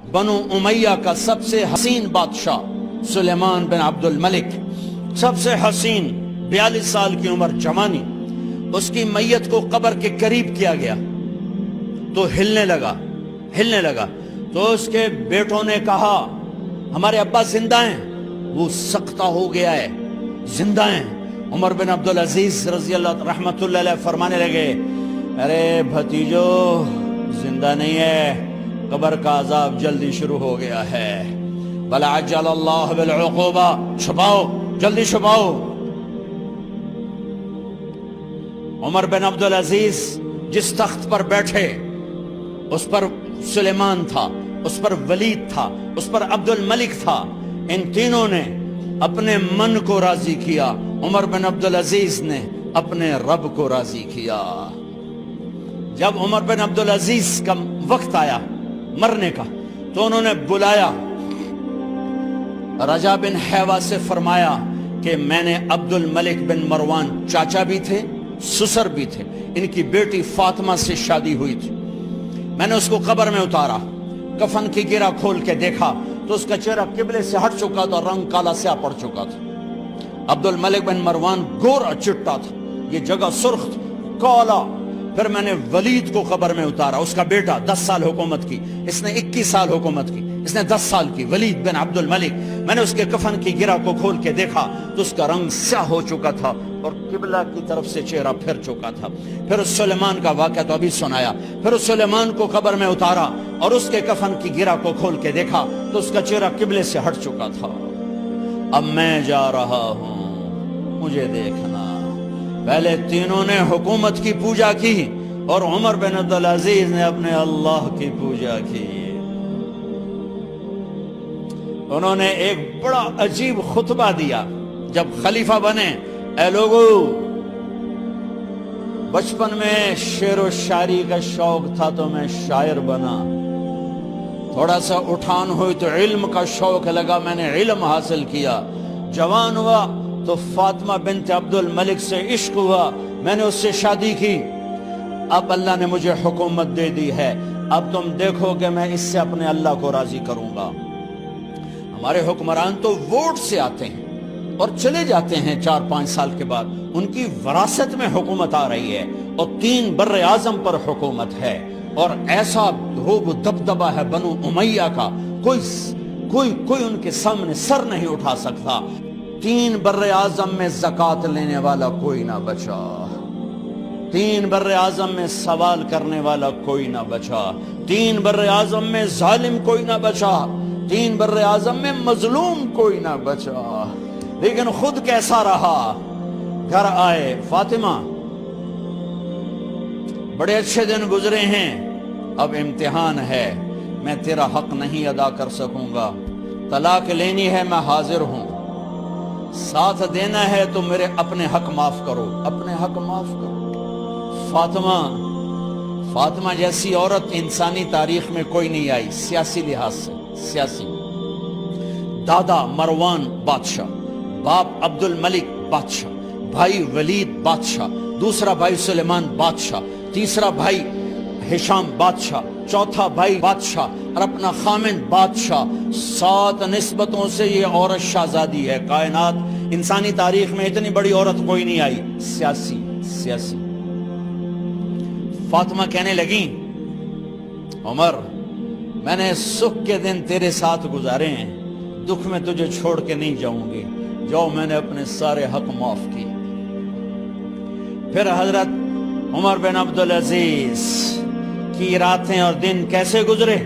بنو امیہ کا سب سے حسین بادشاہ سلیمان بن عبد الملک، سب سے حسین، 42 سال کی عمر، جوانی، اس کی میت کو قبر کے قریب کیا گیا تو ہلنے لگا تو اس کے بیٹوں نے کہا ہمارے ابا زندہ ہیں، وہ سکتہ ہو گیا ہے، زندہ ہیں۔ عمر بن عبدالعزیز رضی اللہ رحمت اللہ علیہ فرمانے لگے ارے بھتیجو زندہ نہیں ہے، قبر کا عذاب جلدی شروع ہو گیا ہے، بل عجل اللہ بالعقوبہ، چھپاؤ، جلدی چھپاؤ۔ عمر بن عبدالعزیز جس تخت پر بیٹھے اس پر سلیمان تھا، اس پر ولید تھا، اس پر عبد الملک تھا، ان تینوں نے اپنے من کو راضی کیا، عمر بن عبدالعزیز نے اپنے رب کو راضی کیا۔ جب عمر بن عبدالعزیز کا وقت آیا مرنے کا تو انہوں نے بلایا رجا بن حیوہ سے، فرمایا کہ میں نے عبد الملک بن مروان چاچا بھی تھے، سسر بھی تھے، ان کی بیٹی فاطمہ سے شادی ہوئی تھی، میں نے اس کو قبر میں اتارا، کفن کی گرہ کھول کے دیکھا تو اس کا چہرہ قبلے سے ہٹ چکا تھا، رنگ کالا سیاہ پڑ چکا تھا۔ عبد الملک بن مروان گورا چٹا تھا، یہ جگہ سرخ کالا۔ پھر میں نے ولید کو قبر میں اتارا، اس کا بیٹا 10 سال حکومت کی، اس نے 21 سال حکومت کی، اس نے 10 سال کی، ولید بن عبد الملک۔ میں نے اس کے کفن کی گرہ کو کھول کے دیکھا تو اس کا رنگ سیاہ ہو چکا تھا اور قبلہ کی طرف سے چہرہ پھر چکا تھا۔ پھر اس سلیمان کا واقعہ تو ابھی سنایا، پھر اس سلیمان کو قبر میں اتارا اور اس کے کفن کی گرہ کو کھول کے دیکھا تو اس کا چہرہ قبلے سے ہٹ چکا تھا۔ اب میں جا رہا ہوں، مجھے دیکھنا۔ پہلے تینوں نے حکومت کی پوجا کی اور عمر بن عبدالعزیز نے اپنے اللہ کی پوجا کی۔ انہوں نے ایک بڑا عجیب خطبہ دیا جب خلیفہ بنے، اے لوگو، بچپن میں شعر و شاعری کا شوق تھا تو میں شاعر بنا، تھوڑا سا اٹھان ہوئی تو علم کا شوق لگا، میں نے علم حاصل کیا، جوان ہوا تو فاطمہ بنت عبد الملک سے عشق ہوا، میں نے اس سے شادی کی، اب اللہ نے مجھے حکومت دے دی ہے، اب تم دیکھو کہ میں اس سے اپنے اللہ کو راضی کروں گا۔ ہمارے حکمران تو ووٹ سے آتے ہیں اور چلے جاتے ہیں 4-5 سال کے بعد، ان کی وراثت میں حکومت آ رہی ہے اور 3 بر اعظم پر حکومت ہے اور ایسا دھوب دبدبہ ہے بنو امیہ کا، کوئی ان کے سامنے سر نہیں اٹھا سکتا۔ 3 بر اعظم میں زکوٰۃ لینے والا کوئی نہ بچا، 3 بر اعظم میں سوال کرنے والا کوئی نہ بچا، 3 بر اعظم میں ظالم کوئی نہ بچا، 3 بر اعظم میں مظلوم کوئی نہ بچا۔ لیکن خود کیسا رہا؟ گھر آئے، فاطمہ بڑے اچھے دن گزرے ہیں، اب امتحان ہے، میں تیرا حق نہیں ادا کر سکوں گا، طلاق لینی ہے میں حاضر ہوں، ساتھ دینا ہے تو میرے اپنے حق معاف کرو، اپنے حق معاف کرو۔ فاطمہ جیسی عورت انسانی تاریخ میں کوئی نہیں آئی، سیاسی لحاظ سے، سیاسی۔ دادا مروان بادشاہ، باپ عبد الملک بادشاہ، بھائی ولید بادشاہ، دوسرا بھائی سلیمان بادشاہ، تیسرا بھائی ہشام بادشاہ، چوتھا بھائی بادشاہ اور اپنا خامند بادشاہ، 7 نسبتوں سے یہ عورت شہزادی ہے۔ کائنات انسانی تاریخ میں اتنی بڑی عورت کوئی نہیں آئی، سیاسی۔ فاطمہ کہنے لگیں عمر، میں نے سکھ کے دن تیرے ساتھ گزارے ہیں، دکھ میں تجھے چھوڑ کے نہیں جاؤں گی، جاؤ میں نے اپنے سارے حق معاف کی۔ پھر حضرت عمر بن عبدالعزیز کی راتیں اور دن کیسے گزرے؟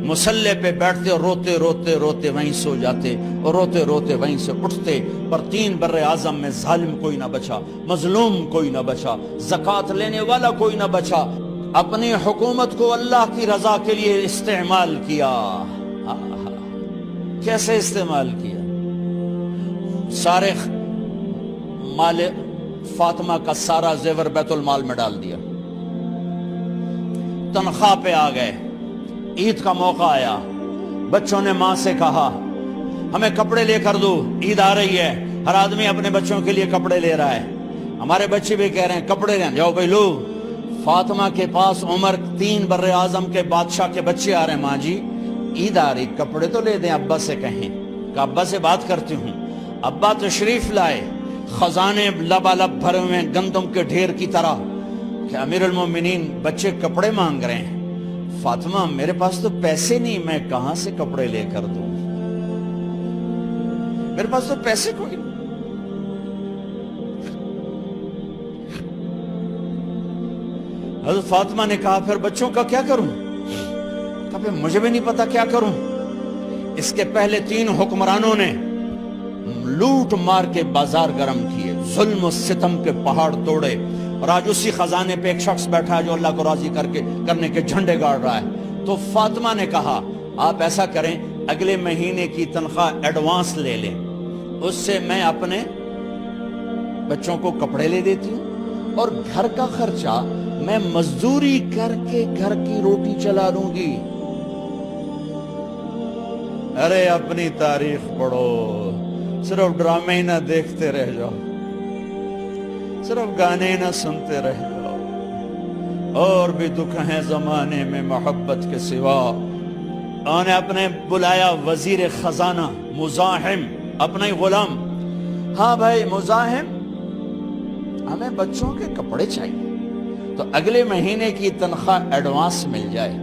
مسلح پہ بیٹھتے اور روتے وہیں سو جاتے اور روتے وہیں سے اٹھتے، پر 3 بر اعظم میں ظالم کوئی نہ بچا، مظلوم کوئی نہ بچا، زکوٰۃ لینے والا کوئی نہ بچا، اپنی حکومت کو اللہ کی رضا کے لیے استعمال کیا۔ کیسے استعمال کیا؟ سارے مال فاطمہ کا سارا زیور بیت المال میں ڈال دیا، تنخواہ پہ آ گئے، عید کا موقع آیا، بچوں نے ماں سے کہا ہمیں کپڑے لے کر دو، عید آ رہی ہے، ہر آدمی اپنے بچوں کے لیے کپڑے لے رہا ہے، ہمارے بچے بھی کہہ رہے ہیں کپڑے لیں، جاؤ بھائی لو۔ فاطمہ کے پاس عمر 3 بر اعظم کے بادشاہ کے بچے آ رہے ہیں، ماں جی عید آ رہی، کپڑے تو لے دیں، ابا سے کہیں کہ ابا سے بات کرتی ہوں۔ ابا تشریف لائے، خزانے لبالب بھرے ہوئے گندم کے ڈھیر کی طرح کہ امیر المومنین بچے کپڑے مانگ رہے ہیں۔ فاطمہ میرے پاس تو پیسے نہیں، میں کہاں سے کپڑے لے کر دوں، میرے پاس تو پیسے کوئی نہیں۔ حضرت فاطمہ نے کہا پھر بچوں کا کیا کروں؟ کہا پھر مجھے بھی نہیں پتا کیا کروں۔ اس کے پہلے 3 حکمرانوں نے لوٹ مار کے بازار گرم کیے، ظلم و ستم کے پہاڑ توڑے، اور آج اسی خزانے پہ ایک شخص بیٹھا ہے جو اللہ کو راضی کرنے کے جھنڈے گاڑ رہا ہے۔ تو فاطمہ نے کہا آپ ایسا کریں، اگلے مہینے کی تنخواہ ایڈوانس لے لیں، اس سے میں اپنے بچوں کو کپڑے لے دیتی ہوں، اور گھر کا خرچہ میں مزدوری کر کے گھر کی روٹی چلا لوں گی۔ ارے اپنی تاریخ پڑھو، صرف ڈرامے نہ دیکھتے رہ جاؤ، صرف گانے نہ سنتے رہ جاؤ، اور بھی دکھ ہیں زمانے میں محبت کے سوا۔ انہوں نے اپنے بلایا وزیر خزانہ مزاحم، اپنا ہی غلام، ہاں بھائی مزاحم ہمیں بچوں کے کپڑے چاہیے، تو اگلے مہینے کی تنخواہ ایڈوانس مل جائے۔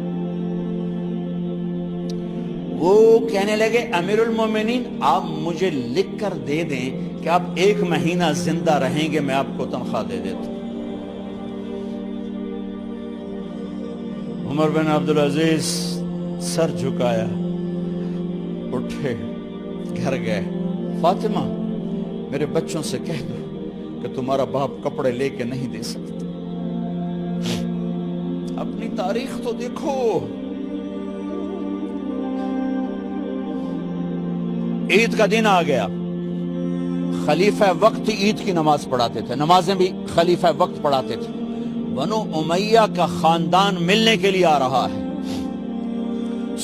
وہ کہنے لگے امیر المومنین آپ مجھے لکھ کر دے دیں کہ آپ 1 مہینہ زندہ رہیں گے، میں آپ کو تنخواہ دے دیتا ہوں۔ عمر بن عبدالعزیز سر جھکایا، اٹھے، گھر گئے، فاطمہ میرے بچوں سے کہہ دو کہ تمہارا باپ کپڑے لے کے نہیں دے سکتا۔ اپنی تاریخ تو دیکھو، عید کا دن آ گیا، خلیفہ وقت عید کی نماز پڑھاتے تھے، نمازیں بھی خلیفہ وقت پڑھاتے تھے۔ بنو امیہ کا خاندان ملنے کے لیے آ رہا ہے،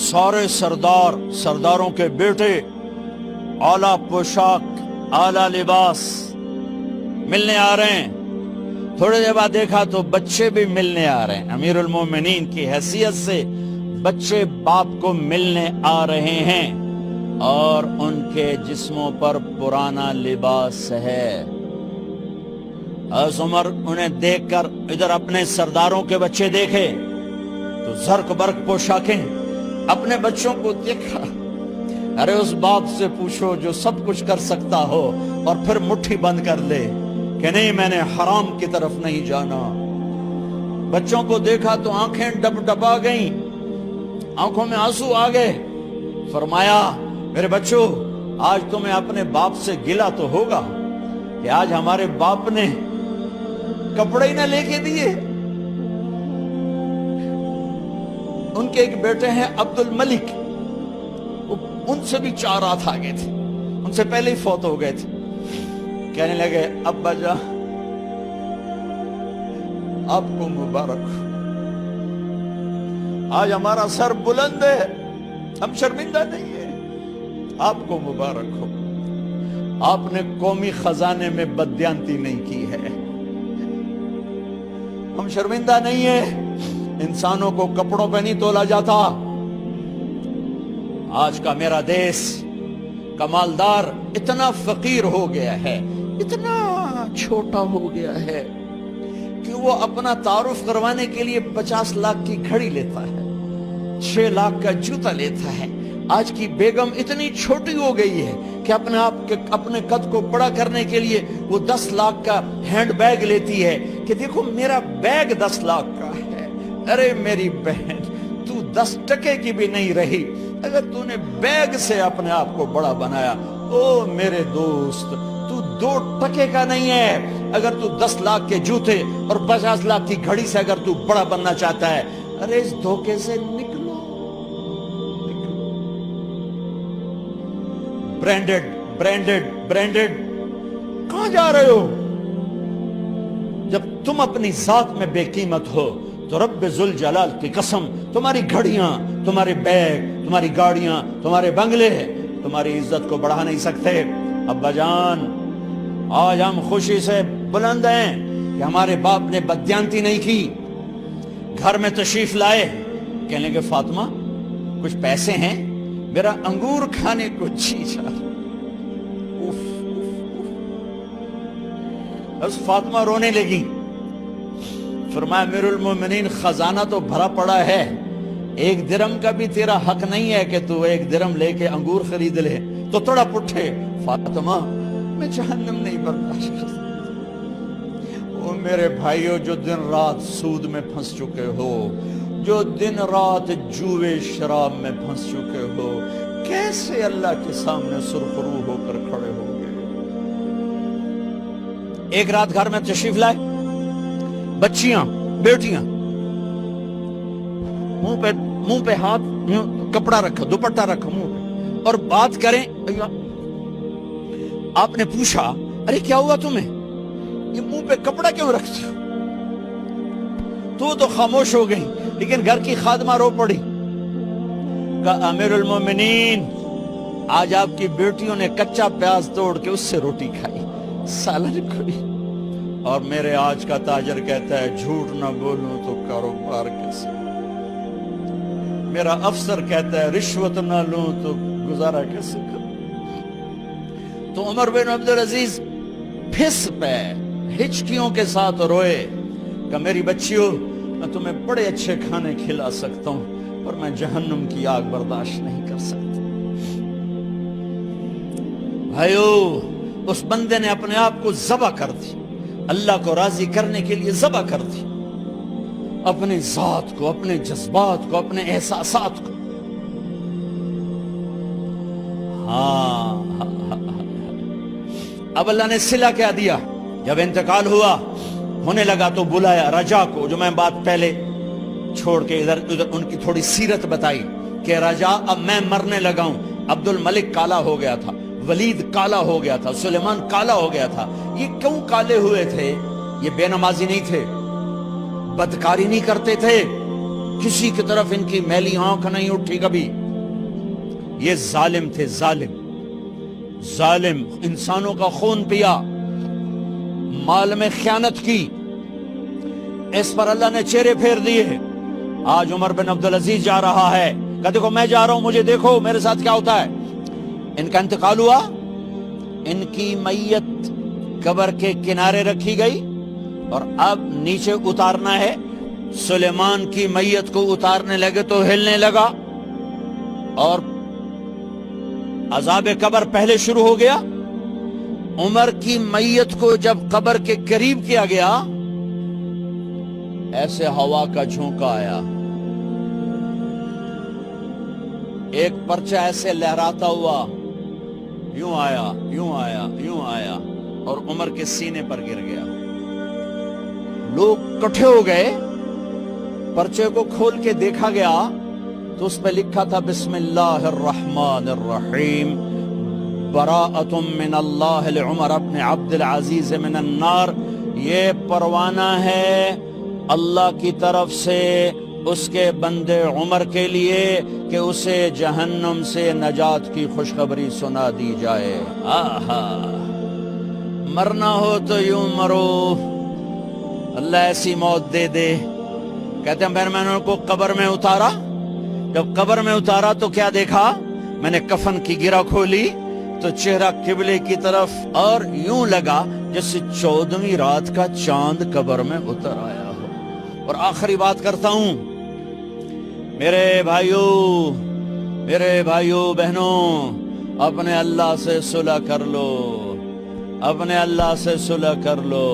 سارے سرداروں کے بیٹے اعلیٰ پوشاک، اعلیٰ لباس ملنے آ رہے ہیں۔ تھوڑے دیر بعد دیکھا تو بچے بھی ملنے آ رہے ہیں، امیر المومنین کی حیثیت سے بچے باپ کو ملنے آ رہے ہیں، اور ان کے جسموں پر پرانا لباس ہے۔ حضرت عمر انہیں دیکھ کر ادھر اپنے سرداروں کے بچے دیکھے تو زرق برق پوشاکیں، اپنے بچوں کو دیکھا۔ ارے اس باپ سے پوچھو جو سب کچھ کر سکتا ہو اور پھر مٹھی بند کر لے کہ نہیں میں نے حرام کی طرف نہیں جانا۔ بچوں کو دیکھا تو آنکھیں ڈب ڈبا گئیں، آنکھوں میں آنسو آ گئے۔ فرمایا میرے بچوں آج تمہیں اپنے باپ سے گلہ تو ہوگا کہ آج ہمارے باپ نے کپڑے ہی نہ لے کے دیے۔ ان کے ایک بیٹے ہیں عبد الملک، ان سے بھی 4 رات آگے تھے، ان سے پہلے ہی فوت ہو گئے تھے۔ کہنے لگے ابا جان آپ کو مبارک ہو، آج ہمارا سر بلند ہے، ہم شرمندہ نہیں ہیں، آپ کو مبارک ہو، آپ نے قومی خزانے میں بددیانتی نہیں کی ہے، ہم شرمندہ نہیں ہیں، انسانوں کو کپڑوں پہ نہیں تولا جاتا۔ آج کا میرا دیس کا مالدار اتنا فقیر ہو گیا ہے، اتنا چھوٹا ہو گیا ہے کہ وہ اپنا تعارف کروانے کے لیے 50 لاکھ کی گھڑی لیتا ہے، 6 لاکھ کا جوتا لیتا ہے۔ آج کی بیگم اتنی چھوٹی ہو گئی ہے کہ اپنے قد کو بڑا کرنے کے لیے وہ 10 لاکھ کا ہینڈ بیگ لیتی ہے کہ دیکھو میرا بیگ 10 لاکھ کا ہے۔ ارے میری بہن تو 10 ٹکے کی بھی نہیں رہی اگر تو نے بیگ سے اپنے آپ کو بڑا بنایا۔ او میرے دوست تو 2 ٹکے کا نہیں ہے اگر تو 10 لاکھ کے جوتے اور 50 لاکھ کی گھڑی سے اگر تو بڑا بننا چاہتا ہے۔ ارے اس دھوکے سے نکلو۔ برینڈڈ کہاں جا رہے ہو؟ جب تم اپنی ذات میں بے قیمت ہو تو رب ذوالجلال کی قسم تمہاری گھڑیاں، تمہارے بیگ، تمہاری گاڑیاں، تمہارے بنگلے تمہاری عزت کو بڑھا نہیں سکتے۔ ابا جان آج ہم خوشی سے بلند ہیں کہ ہمارے باپ نے بددیانتی نہیں کی۔ گھر میں تشریف لائے، کہنے لگے فاطمہ کچھ پیسے ہیں، میرا انگور کھانے کو جی چاہ۔ بس فاطمہ رونے لگی، فرمایا امیر المومنین خزانہ تو بھرا پڑا ہے، 1 درم کا بھی تیرا حق نہیں ہے کہ تو 1 درم لے کے انگور خرید لے۔ تو تھوڑا پٹھے، فاطمہ میں جہنم نہیں برداشت کر سکتا۔ وہ میرے بھائیو جو دن رات سود میں پھنس چکے ہو، جو دن رات جوے شراب میں پھنس چکے ہو، کیسے اللہ کے سامنے سرخرو ہو کر کھڑے ہو گئے؟ ایک رات گھر میں تشریف لائے، بچیاں بیٹیاں، منہ پہ ہاتھ، کپڑا رکھا، دوپٹہ رکھا منہ پہ، اور بات کریں۔ آپ نے پوچھا ارے کیا ہوا تمہیں، یہ منہ پہ کپڑا کیوں رکھتی ہو؟ تو خاموش ہو گئی، لیکن گھر کی خادمہ رو پڑی، کہا امیر المومنین آج آپ کی بیٹیوں نے کچا پیاز توڑ کے اس سے روٹی کھائی، سالن کھائی، اور میرے آج کا تاجر کہتا ہے جھوٹ نہ بولوں تو کاروبار کیسے، میرا افسر کہتا ہے رشوت نہ لوں تو گزارا کیسے کروں۔ تو عمر بن عبدالعزیز پھس پہ ہچکیوں کے ساتھ روئے کہ میری بچیوں میں تمہیں بڑے اچھے کھانے کھلا سکتا ہوں، پر میں جہنم کی آگ برداشت نہیں کر سکتا۔ بھائیو، اس بندے نے اپنے آپ کو ذبح کر دی، اللہ کو راضی کرنے کے لیے ذبح کر دی، اپنے ذات کو، اپنے جذبات کو، اپنے احساسات کو۔ ہاں اب اللہ نے صلہ کیا دیا، جب انتقال ہونے لگا تو بلایا رجا کو، جو میں بات پہلے چھوڑ کے ادھر ان کی تھوڑی سیرت بتائی کہ رجا اب میں مرنے لگا ہوں، عبد الملک کالا ہو گیا تھا، ولید کالا ہو گیا تھا، سلیمان کالا ہو گیا تھا۔ یہ کیوں کالے ہوئے تھے؟ یہ بے نمازی نہیں تھے، بدکاری نہیں کرتے تھے، کسی کی طرف ان کی میلی آنکھ نہیں اٹھی کبھی، یہ ظالم تھے، ظالم انسانوں کا خون پیا، مال میں خیانت کی، اس پر اللہ نے چہرے پھیر دیے۔ آج عمر بن عبدالعزیز جا رہا ہے کہ دیکھو میں جا رہا ہوں، مجھے دیکھو میرے ساتھ کیا ہوتا ہے۔ ان کا انتقال ہوا، ان کی میت قبر کے کنارے رکھی گئی، اور اب نیچے اتارنا ہے۔ سلیمان کی میت کو اتارنے لگے تو ہلنے لگا، اور عذاب قبر پہلے شروع ہو گیا۔ عمر کی میت کو جب قبر کے قریب کیا گیا، ایسے ہوا کا جھونکا آیا، ایک پرچہ ایسے لہراتا ہوا یوں آیا، یوں آیا، یوں آیا، اور عمر کے سینے پر گر گیا۔ لوگ کٹھے ہو گئے، پرچے کو کھول کے دیکھا گیا تو اس پہ لکھا تھا بسم اللہ الرحمن الرحیم، براءۃ من اللہ لعمر بن عبد العزیز من النار۔ یہ پروانہ ہے اللہ کی طرف سے اس کے بندے عمر کے لیے کہ اسے جہنم سے نجات کی خوشخبری سنا دی جائے۔ آہا، مرنا ہو تو یوں مرو، اللہ ایسی موت دے دے۔ کہتے ہیں پھر میں نے ان کو قبر میں اتارا، جب قبر میں اتارا تو کیا دیکھا؟ میں نے کفن کی گرہ کھولی تو چہرہ قبلے کی طرف، اور یوں لگا جیسے 14ویں رات کا چاند قبر میں اتر آیا ہو۔ اور آخری بات کرتا ہوں، میرے بھائیوں بہنوں، اپنے اللہ سے صلح کر لو، اپنے اللہ سے صلح کر لو۔